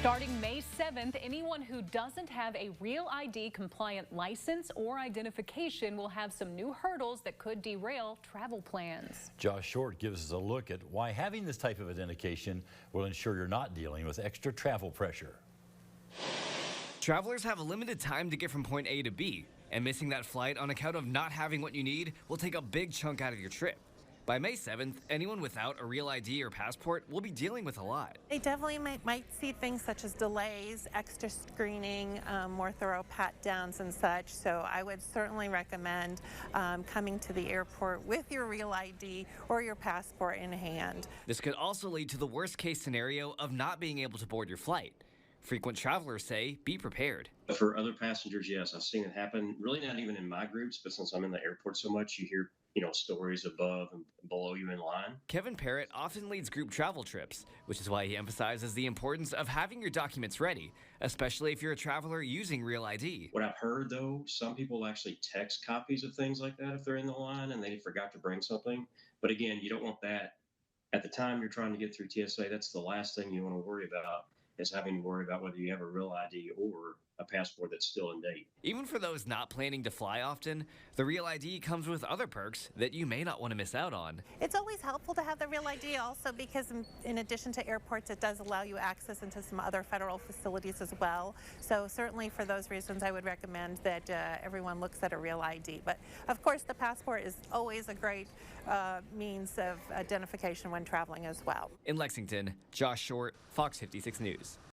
Starting May 7th, anyone who doesn't have a Real ID compliant license or identification will have some new hurdles that could derail travel plans. Josh Short gives us a look at why having this type of identification will ensure you're not dealing with extra travel pressure. Travelers have a limited time to get from point A to B, and missing that flight on account of not having what you need will take a big chunk out of your trip. By May 7th, anyone without a Real ID or passport will be dealing with a lot. They definitely might see things such as delays, extra screening, more thorough pat-downs and such. So I would certainly recommend coming to the airport with your Real ID or your passport in hand. This could also lead to the worst-case scenario of not being able to board your flight. Frequent travelers say, be prepared. For other passengers, yes, I've seen it happen. Really not even in my groups, but since I'm in the airport so much, you hear stories above and below you in line. Kevin Parrott often leads group travel trips, which is why he emphasizes the importance of having your documents ready, especially if you're a traveler using Real ID. What I've heard, though, some people actually text copies of things like that if they're in the line and they forgot to bring something. But again, you don't want that at the time you're trying to get through TSA. That's the last thing you want to worry about, is having to worry about whether you have a Real ID or a passport that's still in date. Even for those not planning to fly often, the Real ID comes with other perks that you may not want to miss out on. It's always helpful to have the Real ID also because in addition to airports, it does allow you access into some other federal facilities as well. So certainly for those reasons, I would recommend that everyone looks at a Real ID. But of course, the passport is always a great means of identification when traveling as well. In Lexington, Josh Short, Fox 56 News.